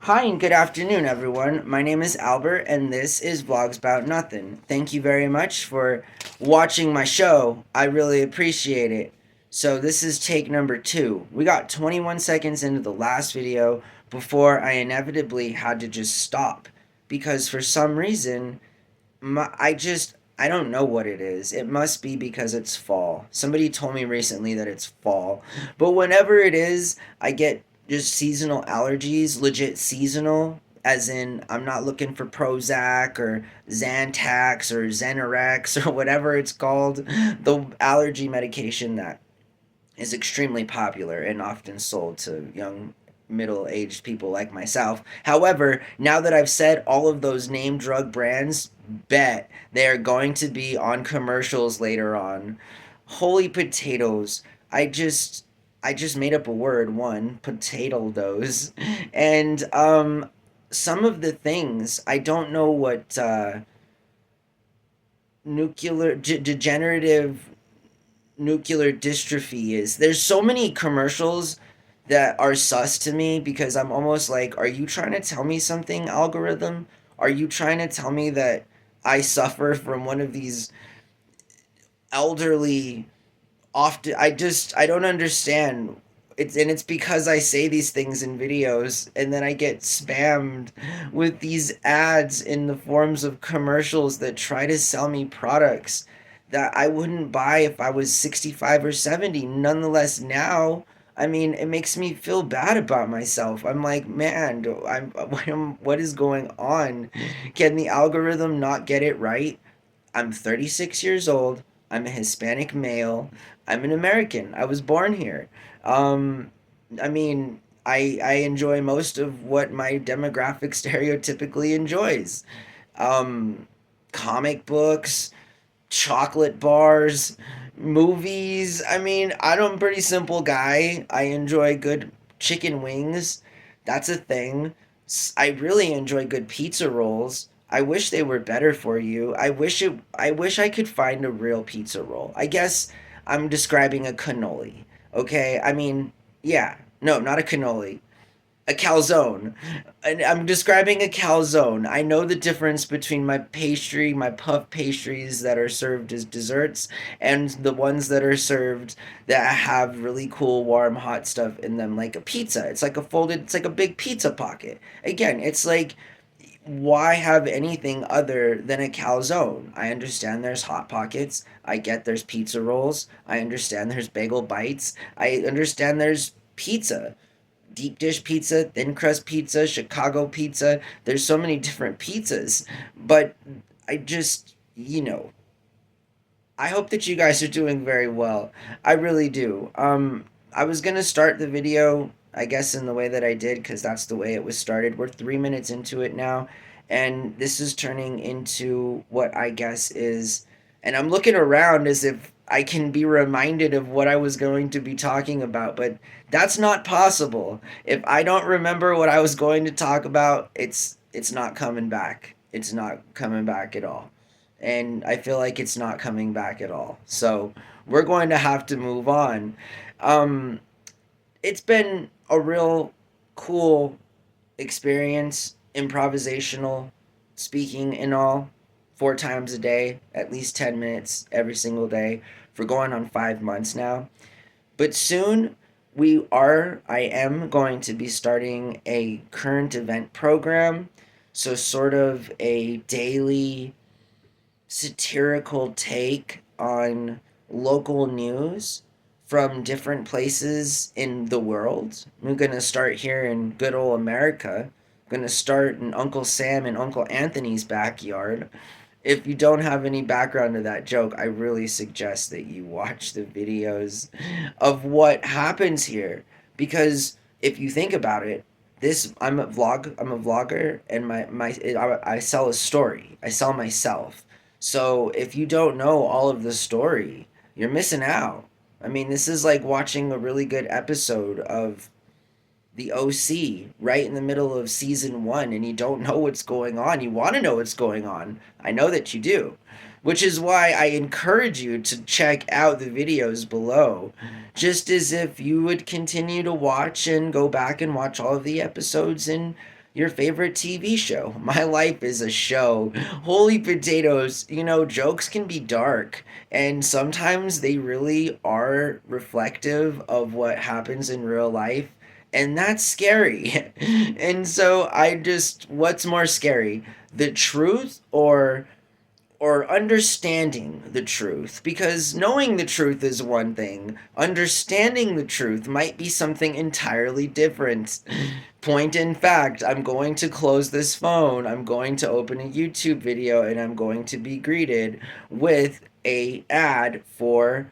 Hi and good afternoon, everyone. My name is Albert, and this is VlogsBoutNothin. Thank you very much for watching my show. I really appreciate it. So this is take number 2. We got 21 seconds into the last video before I inevitably had to just stop because for some reason I don't know what it is. It must be because it's fall. Somebody told me recently that it's fall. But whenever it is, I get just seasonal allergies, legit seasonal, as in I'm not looking for Prozac or Zantac or Zenerex or whatever it's called, the allergy medication that is extremely popular and often sold to young middle-aged people like myself. However, now that I've said all of those name drug brands, bet they are going to be on commercials later on. Holy potatoes. I just made up a word, one, potato those. And some of the things I don't know what degenerative nuclear dystrophy is. There's so many commercials that are sus to me because I'm almost like, are you trying to tell me something, algorithm? Are you trying to tell me that I suffer from one of these elderly often I don't understand. It's because I say these things in videos and then I get spammed with these ads in the forms of commercials that try to sell me products that I wouldn't buy if I was 65 or 70. Nonetheless, now, I mean, it makes me feel bad about myself. I'm like, man, what is going on? Can the algorithm not get it right? I'm 36 years old. I'm a Hispanic male. I'm an American. I was born here. Um, I mean, I enjoy most of what my demographic stereotypically enjoys. Um, Comic books, chocolate bars, movies. I mean, I'm a pretty simple guy. I enjoy good chicken wings. That's a thing. I really enjoy good pizza rolls. I wish they were better for you. I wish I could find a real pizza roll. I guess I'm describing a cannoli. Okay? I mean, yeah. No, not a cannoli, a calzone. And I'm describing a calzone. I know the difference between my puff pastries that are served as desserts and the ones that are served that have really cool warm hot stuff in them like a pizza. It's like a big pizza pocket. Again, it's like why have anything other than a calzone? I understand there's hot pockets. I get there's pizza rolls. I understand there's bagel bites. I understand there's pizza, deep dish pizza, thin crust pizza, Chicago pizza. There's so many different pizzas. But I just, I hope that you guys are doing very well. I really do. I was going to start the video, I guess, in the way that I did because that's the way it was started. We're 3 minutes into it now. And this is turning into what I guess is. And I'm looking around as if I can be reminded of what I was going to be talking about, but that's not possible. If I don't remember what I was going to talk about, it's not coming back. It's not coming back at all. And I feel like it's not coming back at all. So we're going to have to move on. Um, it's been a real cool experience, improvisational, speaking and all, 4 times a day, at least 10 minutes every single day for going on 5 months now. But soon I am going to be starting a current event program. So, sort of a daily satirical take on local news from different places in the world. I'm going to start here in good old America. I'm going to start in Uncle Sam and Uncle Anthony's backyard. If you don't have any background to that joke, I really suggest that you watch the videos of what happens here. Because if you think about it, I'm a vlogger, and I sell a story. I sell myself. So if you don't know all of the story, you're missing out. I mean, this is like watching a really good episode of the OC right in the middle of season 1 and you don't know what's going on. You want to know what's going on. I know that you do. Which is why I encourage you to check out the videos below, just as if you would continue to watch and go back and watch all of the episodes in your favorite TV show. My life is a show. Holy potatoes, jokes can be dark, and sometimes they really are reflective of what happens in real life. And that's scary. And so what's more scary? The truth or understanding the truth, because knowing the truth is one thing, understanding the truth might be something entirely different. Point in fact, I'm going to close this phone, I'm going to open a YouTube video, and I'm going to be greeted with a ad for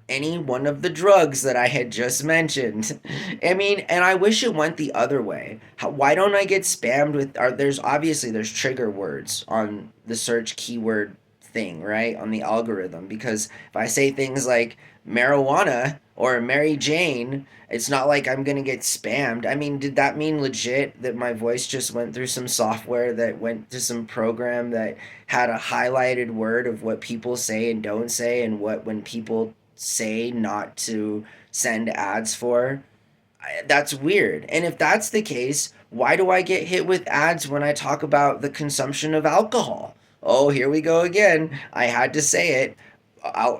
any one of the drugs that I had just mentioned. I mean, and I wish it went the other way. Why don't I get spammed with there's trigger words on the search keyword thing, right? On the algorithm, because if I say things like marijuana or Mary Jane, it's not like I'm going to get spammed. I mean, did that mean legit that my voice just went through some software that went to some program that had a highlighted word of what people say and don't say, and what when people say not to send ads for? That's weird. And if that's the case, why do I get hit with ads when I talk about the consumption of alcohol? Oh, here we go again. I had to say it. How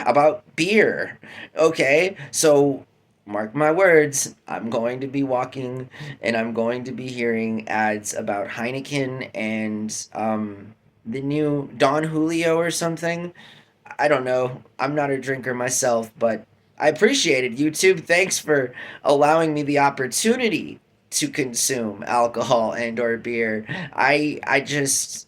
about beer? Okay, so mark my words, I'm going to be walking and I'm going to be hearing ads about Heineken and the new Don Julio or something. I don't know. I'm not a drinker myself, but I appreciate it. YouTube, thanks for allowing me the opportunity to consume alcohol and or beer. I guess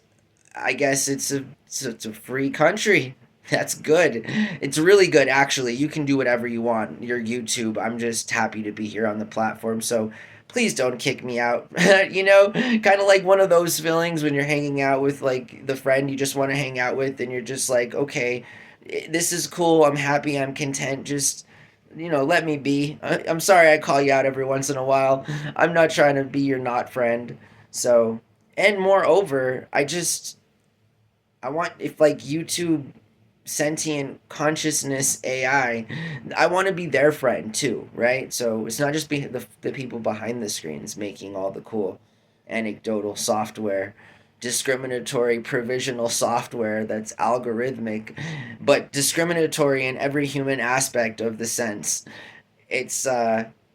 it's a free country. That's good. It's really good, actually. You can do whatever you want. Your YouTube. I'm just happy to be here on the platform. So please don't kick me out. Kind of like one of those feelings when you're hanging out with like the friend you just want to hang out with, and you're just like, okay, this is cool. I'm happy. I'm content. Just let me be. I'm sorry I call you out every once in a while. I'm not trying to be your not friend. So, and moreover, I want, if like YouTube sentient consciousness I want to be their friend too, right? So it's not just the people behind the screens making all the cool anecdotal software, discriminatory provisional software that's algorithmic, but discriminatory in every human aspect of the sense. It's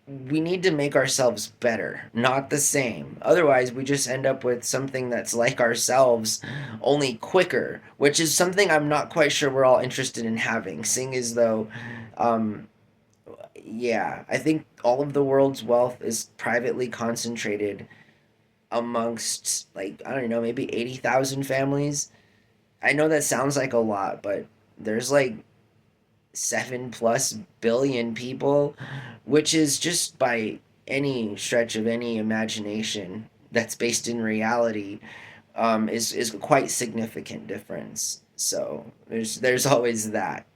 we need to make ourselves better, not the same. Otherwise, we just end up with something that's like ourselves, only quicker, which is something I'm not quite sure we're all interested in having, seeing as though, um, yeah, I think all of the world's wealth is privately concentrated amongst, like, I don't know, maybe 80,000 families. I know that sounds like a lot, but there's like 7+ billion people, which is just by any stretch of any imagination that's based in reality, is quite significant difference. So there's always that.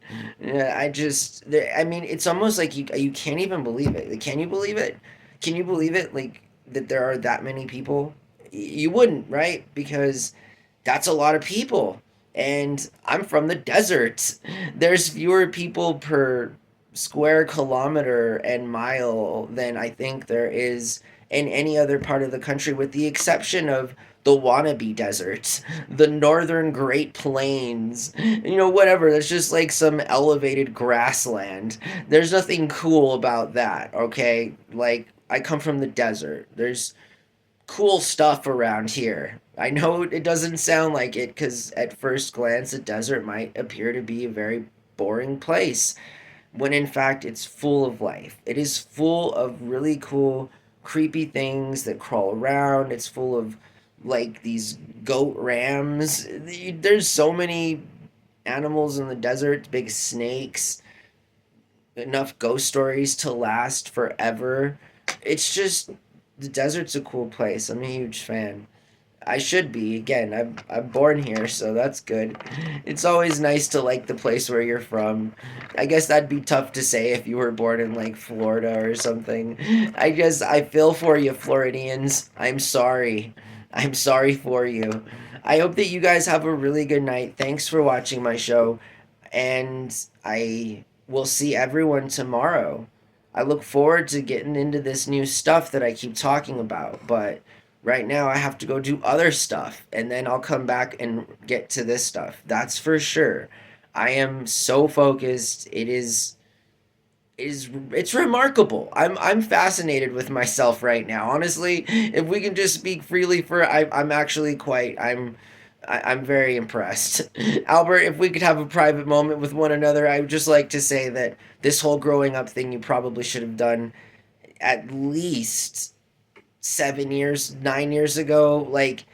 Yeah, I mean, it's almost like you can't even believe it. Like, can you believe it? Can you believe it? Like that there are that many people? You wouldn't, right? Because that's a lot of people. And I'm from the desert. There's fewer people per square kilometer and mile than I think there is in any other part of the country, with the exception of the wannabe deserts, the northern Great Plains, whatever. That's just like some elevated grassland. There's nothing cool about that, okay? Like, I come from the desert. There's cool stuff around here. I know it doesn't sound like it because at first glance, a desert might appear to be a very boring place, when in fact it's full of life. It is full of really cool, creepy things that crawl around. It's full of like these goat rams. There's so many animals in the desert, big snakes, enough ghost stories to last forever. It's just, the desert's a cool place. I'm a huge fan. I should be. Again, I'm born here, so that's good. It's always nice to like the place where you're from. I guess that'd be tough to say if you were born in like Florida or something. I guess I feel for you, Floridians. I'm sorry. I'm sorry for you. I hope that you guys have a really good night. Thanks for watching my show, and I will see everyone tomorrow. I look forward to getting into this new stuff that I keep talking about, but Right now, I have to go do other stuff, and then I'll come back and get to this stuff. That's for sure. I am so focused. It's remarkable. I'm fascinated with myself right now. Honestly, if we can just speak freely for I'm actually quite I'm very impressed. Albert, if we could have a private moment with one another, I would just like to say that this whole growing up thing you probably should have done at least 7 years, 9 years ago. Like,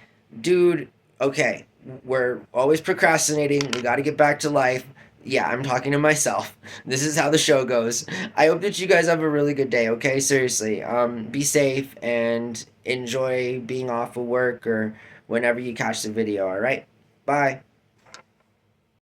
dude, okay, we're always procrastinating. We got to get back to life. Yeah, I'm talking to myself. This is how the show goes. I hope that you guys have a really good day, okay? Seriously. Be safe and enjoy being off of work or whenever you catch the video, all right? Bye.